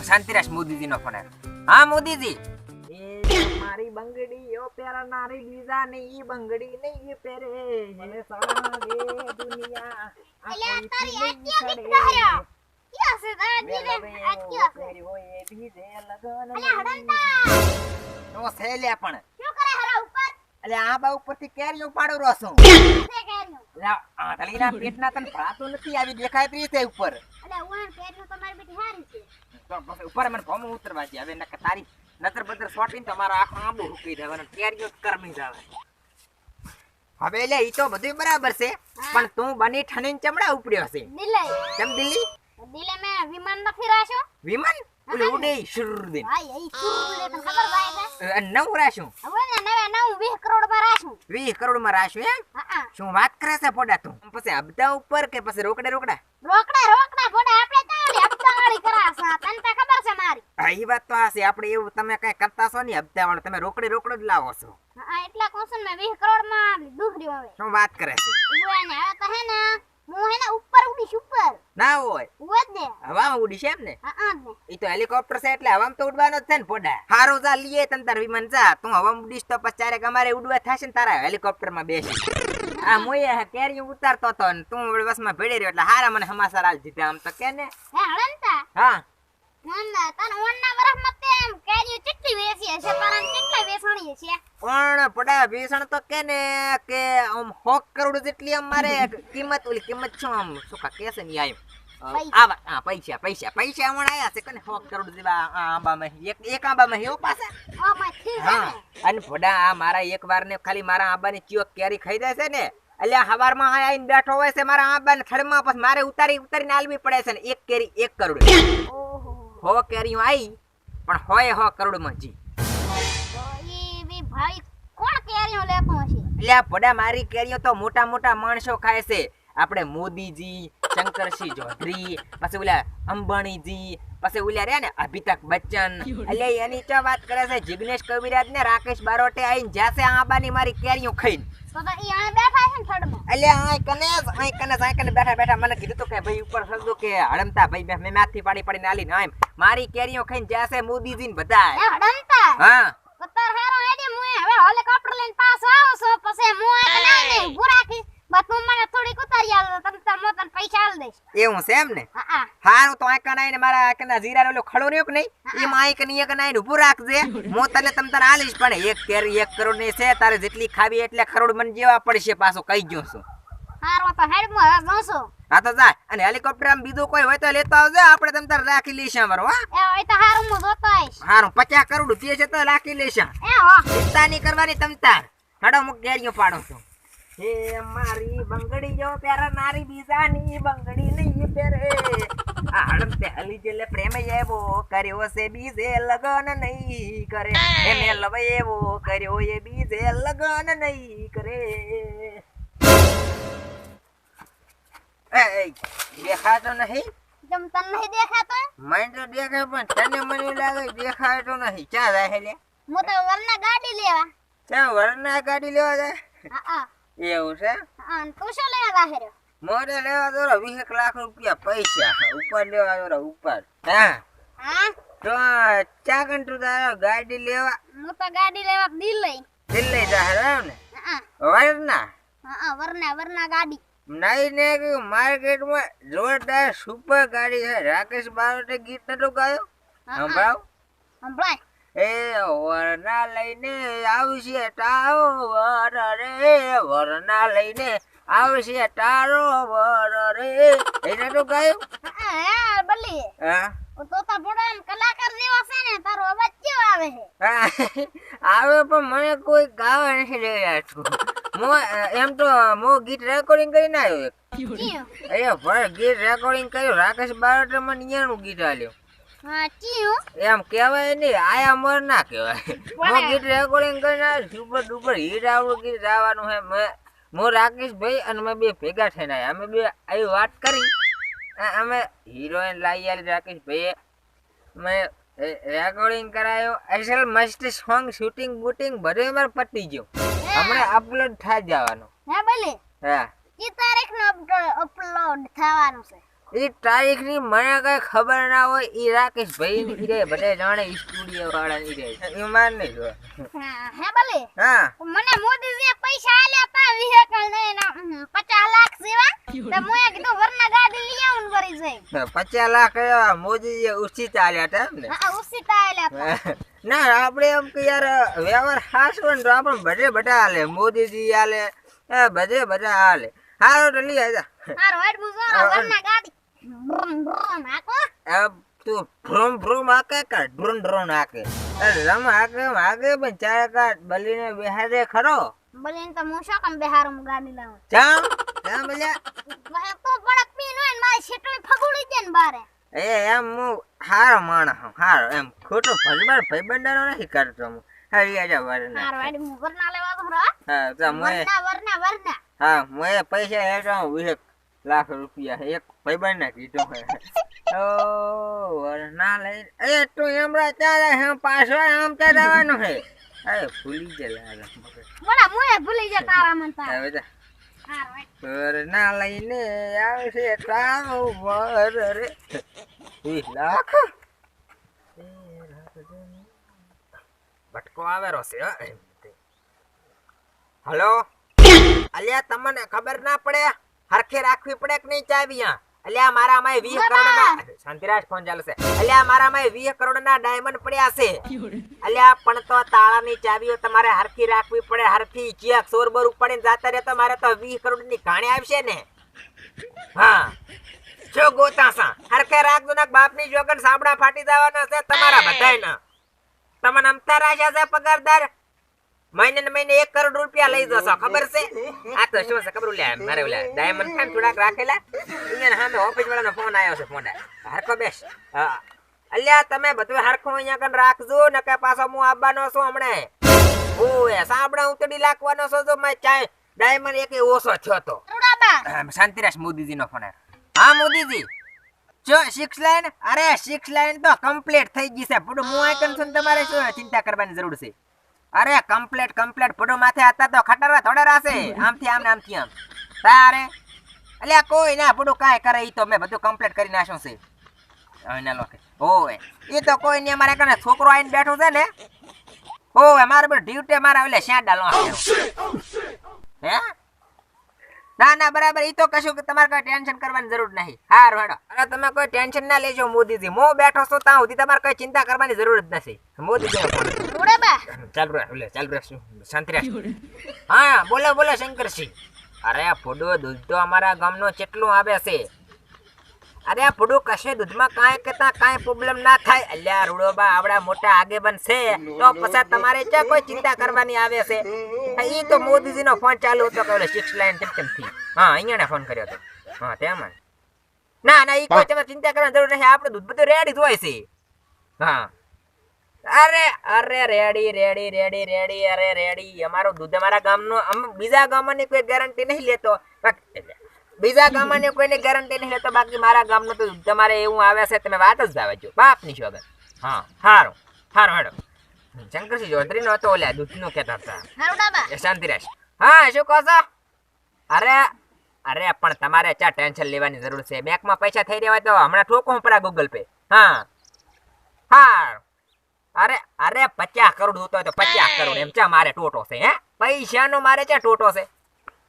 શાંતિરાજ મોદીજી નો phone આવ્યો. હા મોદીજી, એ મારી બંગડી યો પેરા નારી બીજા ને ઈ બંગડી નહીં પહેરે હે સારે દુનિયા અલ્યા તારી આત્યો દીકરા ક્યાં છે તારી આત્યો છે ઓય બીજે લગન અલ્યા હડંતા નો સેલ્યા પણ શું કરે હરા ઉપર એટલે આ બા ઉપરથી કેરીઓ પાડો રોસું છે કેર્યું લા આ તળીના પેટના તને ભરાતું નથી આવી દેખાય ત્રી છે ઉપર અલ્યા ઓણ કેર્યું તમારી બેટી હારી છે તો પછી ઉપર મને ભમ ઉતરવા દે હવે નક તારી નતર બતર સોટીને તમારો આખો આંબો હુકી જવાનો કેરીઓ કરમી જાવે હવે લે ઈ તો બધું બરાબર છે પણ તું બની ઠણીને ચમડા ઉપડ્યો છે દિલે કેમ દિલ્હી દિલે મે વિમાન નથી રાશો વિમાન ઓલે ઉડે શુર દે ભાઈ એ શું લે તને ખબર ભાઈ છે નવ રાશું હવે ને નવે 20 કરોડ માં રાશું 20 કરોડ માં રાશું એમ હા શું વાત કરે છે પોડા તું પછી હપ્તા ઉપર કે પછી રોકડા રોકડા ફોડા આપણે તાળી હપ્તા વાળી કરાસા તને તો ખબર છે મારી હા ઈ વાત તો હાસી આપણે એવું તમે કઈ કરતા છો નહીં હપ્તા વાળો તમે રોકડો જ લાવો છો હા એટલા કોશન મે 20 કરોડ માં દુખરી હવે શું વાત કરે છે ઉવા ને હવે તો હે ને હું હે ને ઉપર ઉડીશ ઉપર ના હોય ઉવા જ ને હવા ઉડીશ એમ ને હા ને ઈ તો હેલિકોપ્ટર છે એટલે હવામાં તો ઉડવાનો જ છે ને પોડા હારો જા લીએ તન તાર વિમાન જા તું હવામાં ઉડીશ તો પછી ચારે અમારે ઉડવા થાશે ને તારા હેલિકોપ્ટર માં બેસી આ મોયે કેરી ઉતારતો તો ને તું બસમાં ભેડે રહ્યો એટલે હારા મને સમાચાર આલ દીધા આમ તો કે ને હે હળંતા હા ના તને ઓણના વરસ માં તેમ કેરી ચિટ્ટી વેચી છે પણ કેટલા વેચણી છે પણ પડા ભીષણ તો કે ને કે આમ 100 કરોડ જેટલી અમારે કિંમત શું આમ શું કા કે છે ને આમ આવા હા પૈસા હમણાં આયા છે કે 100 કરોડ જેવા આંબામાં એક આંબામાં એવો પાછા ઓ માય ઠીક હા અને પડા આ મારા એક વાર ને ખાલી મારા આંબાની ચિયો કેરી ખાઈ જાય છે ને એટલે હવારમાં આઈને બેઠો હોય છે મારા આંબાને થડમાં પછી મારે ઉતારીને આલવી પડે છે ને એક કેરી 1 કરોડ ઓહો 100 કેરીઓ આવી પણ હોય 100 કરોડમાં જી તો ઈ બી ભાઈ કોણ કેરીઓ લેતો હશે એટલે આ પડા મારી કેરીઓ તો મોટા માણસો ખાય છે આપણે મોદીજી શંકરસિંહ ચૌધરી પછી ઓલા અંબાણીજી પછી ઓલા રહ્યા ને અમિતાભ બચ્ચન એટલે એની ચા વાત કરે છે જિગ્નેશ કવિરાજ ને રાકેશ બારોટે આઈને જાશે આંબાની મારી કેરીઓ ખાઈને તો ઈ આ બેઠા છે ને થડમાં એટલે આય કને બેઠા મને કીધું તો કે ભાઈ ઉપર સદો કે હળમતા ભાઈ મેં માથી પાડીને આલીને આમ મારી કેરીઓ ખાઈને જાશે મોદીજી ને બધા એ હડંતા હા કતર હારો આઈડી મુએ હવે હેલિકોપ્ટર લઈને પાછો આવો છો પછી હું આ બનાવીને ઊભું રાખીશ બસ મને થોડીક ઉતારી આલો તને તને પૈસા આલ દઈશ એવું છે એમ ને હા હારું તો આય કને મારા આકના જીરાનો ઓલો ખડો રહ્યો કે નહીં એમાં આય કને એક નાઈને ઊભું રાખજે હું તને તારે આલીશ પણ એક કેરી 1 કરોડ ની છે તારે જેટલી ખાવી એટલે કરોડ મને જેવા પડશે પાછો કહી ગયો છું હારો તો હેડ મો હવે જોસો હા તો જા અને હેલિકોપ્ટર આમ બીજું કોઈ હોય તો લેતો આવજો આપણે તારે રાખી લઈશું અમારો હા એ હોય તો હારું હું જોતો આવીશ હારું 50 કરોડ રૂપિયા છે તો રાખી લઈશું એ હો ચિંતા નહીં કરવાની તાર હડો મુક કેરીઓ પાડો છો હે મારી બંગડી જો પ્યારા નારી બીજાની બંગડી નહીં પહેરે આ હડમતે હલી જેલે પ્રેમ એવો કર્યો છે બીજે લગન નહીં કરે એ મે લવ એવો કર્યો એ બીજે લગન નહીં કરે એ દેખાતો નહીં જમ તને નહીં દેખાતો મને તો દેખાય પણ તને મને લાગે દેખાતો નહીં ક્યાં જાય લે હું તો વરના ગાડી લેવા ક્યાં વરના ગાડી લેવા જાય હા એવું છે હા તું શું લેવા બાહેર મોરે લેવા દો 20 લાખ રૂપિયા પૈસા ઉપર લેવા દો ઉપર હા હા તો ચા કંટુ તારો ગાડી લેવા હું તો ગાડી લેવા દિલ્હી જા ને હા વરના વરના ગાડી નહીં ને કે માર્કેટમાં જોરદાર સુપર ગાડી છે રાકેશ બારોટે ગીત નતો ગાયો સંભળાય એ વરના લઈને આવશે ટાવર રે વરના લઈને આવશે તારો વર રે એને તો ગાયું હા બલી હા તો ભોળા કલાકાર જેવો છે ને તારો અવાજ કેવો આવે છે આવે પણ મને કોઈ ગાવા નથી દઈ રહ્યું એમ તો હું ગીત રેકોર્ડિંગ કરીને આવ્યો ભાઈ ગીત રેકોર્ડિંગ કર્યું રાકેશ બારોટે મને અહીંયાનું ગીત આલ્યું હા ચીયું એમ કહેવાય નહીં આયા મર ના કહેવાય હું ગીત રેકોર્ડિંગ કરીને સુપર ડુપર હિટ આવડું ગીત ગાવાનું છે હું રાકેશ ભાઈ અને અમે બે ભેગા થઈને આવ્યા અમે બે આવી વાત કરી અમે હિરોઈન લાવી આલી રાકેશ ભાઈ મેં રેકોર્ડિંગ કરાયો અસલ મસ્ત સોંગ શૂટિંગ બૂટિંગ બધું અમારે પતી ગયું હમણાં અપલોડ થાય જવાનું હે બલી હા કી તારીખ નો અપલોડ થવાનું છે ઈ તારીખની મને કઈ ખબર ના હોય. ઈ રાકેશ ભાઈ ની રે બધે જાણે સ્ટુડિયો વાળા ની રે ઈ માર નહીં જો. હે ભલે હા મને મોદીજીએ પૈસા આલ્યા તા વિહેકલ ને 50 લાખ જેવા તો મોએ કીધું વરના ગાડી લઈ આવું વરી જાય 50 લાખ એવા મોદીજી ઉછી ચાલ્યા હતા એમ ને. હા ઉસી તા આલ્યા તા ના આપણે એમ કે યાર વ્યવહાર હાસવો ને તો આપણે બધે બધા હાલે. મોદીજી હાલે બધે બધા હાલે. હારો તો લઈ આજા. હારો હેડ મુજો વરના ગાડી બ્રમ બ્રમ આકો તું ભ્રોમ ભ્રોમ હાકે કે ડ્રોન ડ્રોન હાકે? રમ હાકે પણ ચાર કાટ બલીને બેહાડે ખરો. બલીન તો હું શું બેહારું ગાડી લાવું જામ બલ્યા વહે તો પડક પીન હોય ને મારી સીટોય ફગુડી દે ને બારે. એમ હું હારો માણસ હું હારો એમ ખોટો ફરબાર ભાઈબંધાનો નથી કરતો હું. હારી આજા વરના હારો હેડ હું વરના લેવા તો ખરો. હા તો મોએ વરના હા મોએ પૈસા હેઠા 20 લાખ રૂપિયા એક ભાઈબંધને કીધો હે. ઓ વરના લઈ એ તું એમરા ચાલે હે પાછો આમ ચાલવાનું હે. અરે ભૂલી જલા બોલા મોએ ભૂલી જા તારા મન તા. હવે જા હારો હેડ વરના લઈને આવશે તારો વર રે 20 લાખ બટકો આવેરો છે. હલો અલ્યા તમને ખબર ના પડે હરખે રાખવી પડે કે નહીં ચાવીયા? અલ્યા મારામાં 20 કરોડના શાંતિરાજ ફોન ચાલે છે. અલ્યા મારામાં 20 કરોડના ડાયમંડ પડ્યા છે. અલ્યા પણ તો તાળાની ચાવીઓ તમારે હરખી રાખવી પડે. હરખી ચિયા સોરબર ઉપાડીને જાતા રહે તો મારે તો 20 કરોડની ઘાણી આવશે ને. હા જો ગોતાસા હરખે રાખજો ને બાપની જોગન સાબડા ફાટી જવાના છે તમારા બધાયના. તમને અમતા રાખ્યા છે પગારદાર મહિને ને મહિને 1 કરોડ રૂપિયા લઈ જશો ખબર છે? આ તો શું છે ખબર લે મારે ઓલા ડાયમંડ ખાન થોડાક રાખેલા અહીંયા સામે ઓફિસ વાળાનો ફોન આવ્યો છે. ફોન હરખો બેસ. હા અલ્યા તમે બધું હરખું અહીંયા કન રાખજો ને કે પાછો હું આવવાનો છું હમણે. ઓય સાબડા ઉતડી લાખવાનો છો તો મે ચાય ડાયમંડ એક ઓછો થયો તો. રૂડાબા શાંતિરાજ મોદીજી નો ફોન આવ્યો. હા મોદીજી જો 6 લાઈન અરે 6 લાઈન તો કમ્પ્લીટ થઈ ગઈ છે. પડું હું આઈકન છું તમારે શું ચિંતા કરવાની જરૂર છે? અરે કમ્પ્લીટ પડું માથે હતા તો ખટરા થોડા છે આમથી આમ તારે અલ્યા કોઈ ના પડું કાંઈ કરે ઈ તો મેં બધું કમ્પ્લીટ કરી નાખ્યું છે. ના લોકે ઓય ઈ તો કોઈ નહીં અમારે કને છોકરો આવીને બેઠો છે ને. ઓય મારે બધું ડ્યુટી મારા ઓલે શાંડા લો હે ના બરાબર ઈ તો કશું તમારે કોઈ ટેન્શન કરવાની જરૂર નહીં. હારું હેડો. અરે તમે કોઈ ટેન્શન ના લેજો મોદીજી. હું બેઠો છું ત્યાં સુધી તમારે કોઈ ચિંતા કરવાની જરૂર જ નથી. મોદીજી રૂડાબા ચાલ રે શાંતિ રાખ. હા બોલો શંકરસિંહ. અરે ફૂડો દૂધ તો અમારા ગામનો કેટલું આવે છે. અરે ફૂડો કશે દૂધમાં કાંઈ પ્રોબ્લેમ ના થાય. અલ્યા રૂડોબા આવડા મોટા આગે બનશે તો પછી તમારે ક્યાં કોઈ ચિંતા કરવાની આવે છે? ઈ તો મોદીજી નો ફોન ચાલુ હતો કે 6 લાઈન થી હા અહીંયા ફોન કર્યો હતો. હા તેમાં ના ઈ કોઈ તમે ચિંતા કરવાની જરૂર નથી. આપણે દૂધ બધું રેડી જ હોય છે. હા અરે રેડી અરે રેડી. અમારું દૂધ અમારા ગામનું બીજા ગામની કોઈ ગેરંટી નહીં લેતો. બીજા ગામની કોઈની ગેરંટી નહીં લેતો. બાકી મારા ગામનું તો દૂધ તમારે એવું આવે છે તમે વાત જ જાવે જો બાપની શોગન. હા હારું હેડો. શંકરસિંહ ચૌધરી નો તો ઓલા દૂધ નું કહેતા હતા. શાંતિરાજ હા શું કહો છો? અરે પણ તમારે ચા ટેન્શન લેવાની જરૂર છે. બેંકમાં પૈસા થઈ રહ્યા તો હમણાં ઠોકો પડા ગૂગલ પે. હા અરે 50 કરોડ હોતો તો 50 કરોડ એમ ચા મારે ટોટો છે. હે પૈસાનો મારે ચા ટોટો છે.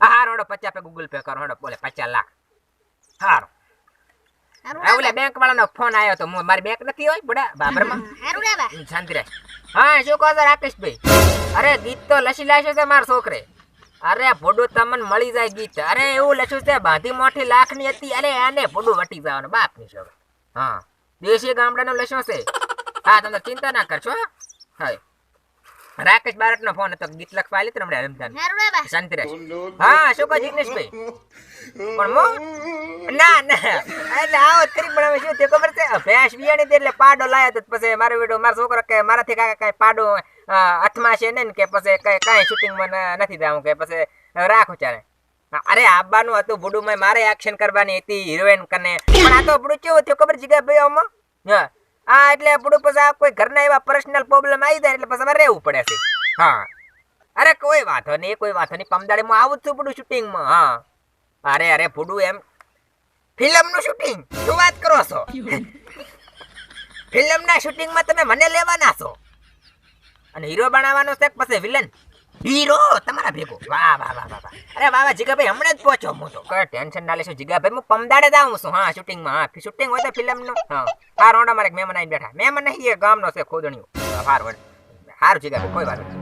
હારો 50 પે ગૂગલ પે કરો. હેડો બોલે 50 લાખ. હારો ઓલા બેંક વાળાનો ફોન આવ્યો તો મારી બેંક નથી હોય બડા બાબરમાં. શાંતિરાજ હા શું કહો છો રાકેશભાઈ? અરે ગીત તો લસી લાવ્યો છે મારા છોકરે. અરે ભોડું તમને મળી જાય ગીત. અરે એવું લખ્યું છે બાંધી મોટી લાખની હતી. અરે આને ભોડું વટી જવાનું બાપની શોખ. હા દેશી ગામડાનો લસ્યો છે. હા તમે ચિંતા ના કરશો. હા રાકેશ બારટનો ફોન હતો ગીત લખવા આલી તો હમણાં રમજાન. શાંતિરાજ હા શું કહો જિગ્નેશભાઈ? પણ મો ના એટલે આવો તરી પણ હવે શું તે ખબર છે ભેંસ બિયાણી એટલે પાડો લાયો તો પછી મારો વિડિયો મારો છોકરો કે મારાથી કાંઈ પાડો હાથમાં છે ને કે પછી કાંઈ શૂટિંગમાં નથી જાવું કે પછી રાખો ચાલે. અરે આબાનું હતું બુડુમાં મારે એક્શન કરવાની હતી હિરોઈન કને. પણ આ તો બુડું કેવું થયું ખબર જગ્યા ભાઈ આમાં હા એટલે બુડું પછી કોઈ ઘરના એવા પર્સનલ પ્રોબ્લેમ આવી જાય એટલે પછી અમારે રહેવું પડે છે. હા અરે કોઈ વાંધો નહીં પમદાડે હું આવું જ છું બુડું શૂટિંગમાં. હા અરે ફૂડું એમ ફિલ્મનું શૂટિંગ શું વાત કરો છો? ફિલ્મના શૂટિંગમાં તમે મને લેવાના છો અને હીરો બનાવવાનો છે કે પછી વિલન? હીરો તમારા ભેગો. વાહ વાહ વાહ વાહ. અરે વાહ વાહ જીગાભાઈ, હમણાં જ પહોંચો હું તો. કઈ ટેન્શન ના લેશો જીગાભાઈ, હું પમદાડે જ આવું છું. હા શૂટિંગમાં. હા શૂટિંગ હોય તો ફિલ્મનું. હા આ રોંડા મારે મહેમાન આવીને બેઠા. મહેમાન નહીં, એ ગામનો છે ખોદણીઓ. હારું જીગાભાઈ, કોઈ વાત નહીં.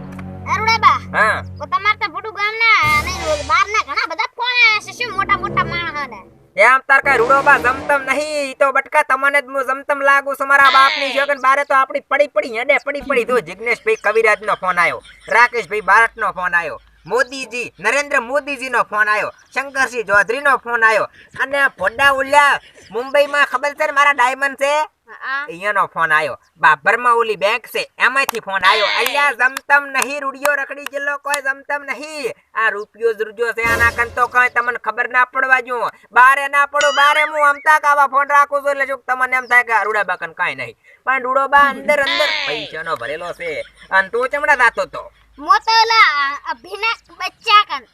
અરુણાબા હા તો તમાર તો બડું ગામના નહીં બહારના ઘણા બધા ફોન આવ્યા છે શું મોટા મોટા માણસોને. એમ તાર કઈ રૂડોબા જમતમ નહીં. ઈ તો બટકા તમને જ હું જમતમ લાગુ છું. મારા બાપની છોકન બારે તો આપણી પડી પડી હેડે પડી પડી. જો જિગ્નેશભાઈ કવિરાજનો ફોન આવ્યો, રાકેશભાઈ ભારતનો ફોન આવ્યો, મોદીજી નરેન્દ્ર મોદીજીનો ફોન આવ્યો, શંકરસિંહ ચૌધરીનો ફોન આવ્યો, અને ફોડા ઉલ્યા મુંબઈમાં ખબર છે ને મારા ડાયમંડ છે અહીંયાનો ફોન આવ્યો, બાબરમાં ઓલી બેંક છે એમાંથી ફોન આવ્યો. અહીંયા જમતમ નહીં, રૂડિયો રખડી જેલો કોઈ જમતમ નહીં. આ રૂપિયો જ રૂજો છે, આના કન તો કઈ તમને ખબર ના પડવા જો. બારે ના પડો, બારે હું અમતા કાવા ફોન રાખું છું એટલે જો તમને એમ થાય કે રૂડાબા કન કઈ નહીં, પણ રૂડોબા અંદર અંદર પૈસાનો ભરેલો છે. અને તું ચમડા જાતો તો મોતોલા અભિનક બચ્ચા કન.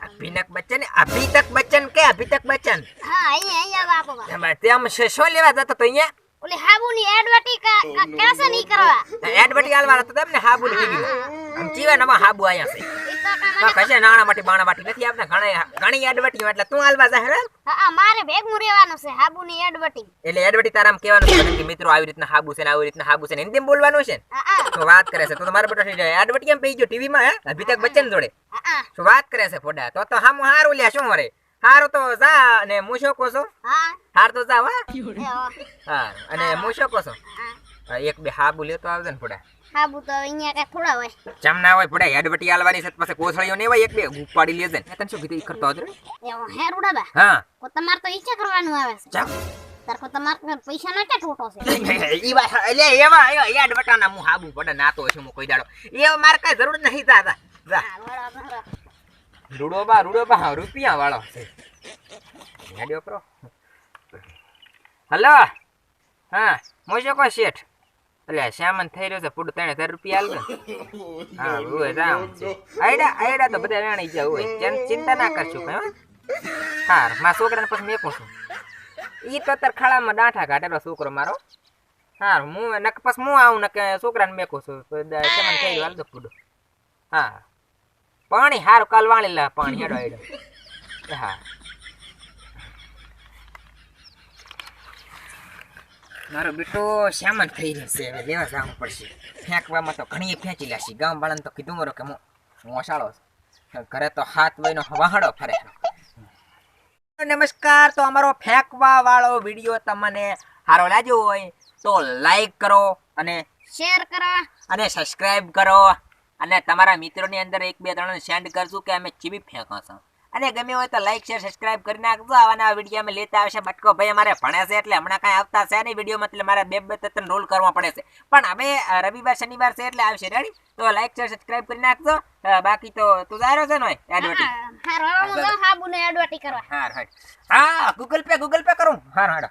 અભિનક બચ્ચન, અભિતક બચ્ચન કે અભિતક બચ્ચન? હા અહીંયા બાપા. તેમ શું લેવા જતો તો અહીંયા? ઓલી હાબુની એડવર્ટી કેસે નહીં કરવા. એડવર્ટી આલવાના તો તમને હાબુની ટીવી આમ જીવાનામાં હાબુ આયા છે. ઈ તો કામ કશે નાણા માટે બાણા માટે નથી આપને ઘણી એડવર્ટી એટલે તું આલવા જા હે. હા મારે ભેગું રહેવાનું છે હાબુની એડવર્ટી. એટલે એડવર્ટી તારામ કહેવાનું છે કે મિત્રો આવી રીતના હાબુ છે ને આવી રીતના હાબુ છે ને હિન્દીમાં બોલવાનું છે ને. તો વાત કરે છે તો મારે બેટો એડવર્ટી કેમ પઈ ગયો ટીવીમાં? હે અભિતક બચ્ચન જોડે શું વાત કરે છે ફોડા? તો હામું હારું લ્યા શું હરે હારું તો જા. ને હું શું કહું છું? હાર તો જા. હા અને હું શું કહું છું? એક બે હાબુ લેતો આવજે ને ફોડા. હાબુ તો અહીંયા કઈ થોડા હોય. ચમ ના હોય ફોડા, એડવર્ટી આલવાની છે પછી કોથળીઓ ને હોય એક બે ઉપાડી લેજે ને. તને શું કીધું ઈ કરતો આવજો. એવો હે રૂડાબા. હા કો તમાર તો ઈચ્છા કરવાનું આવે છે. ચમ તારકો તમાર પૈસા ના કે ઠોટો છે. ઈ વાત એટલે એવા એડવર્ટાના હું હાબુ પડે નાતો છું હું કોઈ દાડો. એ માર કઈ જરૂર નહીં જા. રૂડોબા રૂપિયા વાળો છે. હેડ્યો પ્રો. હલો હા મોજો કો શેઠ. એટલે સામાન થઈ રહ્યો છે પૂરું 3000 રૂપિયા આલ દે. હા હોય રામ છે. આયડા તો બધા વેણી જાય હોય, ચિંતા ના કરશો કઈ. હા મારા છોકરાને પછી મેકું છું. ઈ તો તાર ખાડામાં ડાંઠા કાઢેલો છોકરો મારો. હા હું નક પછી હું આવું ને કે છોકરાને મેકું છું. સામાન થઈ રહ્યો હાલ દો પૂરું. હા પાણી હારું કાલ વાળી લા પાણી હેડો હેડો. હા મારો બેટો સામાન થઈ રહ્યો છે, હવે લેવા જવું પડશે. ફેંકવામાં તો ઘણી ફેંચી લાશી. ગામ વાળાને તો કીધું મારો કે હું મોસાળો ઘરે તો હાથ વહીનો વાહડો ફરે. નમસ્કાર. તો અમારો ફેંકવા વાળો વિડીયો તમને સારો લાગ્યો હોય તો લાઈક કરો અને શેર કરો અને સબસ્ક્રાઇબ કરો અને તમારા મિત્રોની અંદર 1 2 3 સેન્ડ કરજો કે અમે ચીબી ફેંકો છો. અને ગમે હોય તો લાઈક શેર સબસ્ક્રાઇબ કરી નાખજો. આવાના વિડીયો અમે લેતા આવશે. બટકો ભાઈ અમારે ભણે છે એટલે હમણાં કાંઈ આવતા છે નહીં વિડીયોમાં, એટલે મારે 2 3 રોલ કરવા પડે છે. પણ હવે રવિવાર શનિવાર છે એટલે આવશે. રેડી? તો લાઈક શેર સબસ્ક્રાઇબ કરી નાખજો. બાકી તો તું જારો છે ને એડવર્ટી. હારું હું હાબુને એડવર્ટી કરવા. હા ગૂગલ પે કરું. હા હાડો.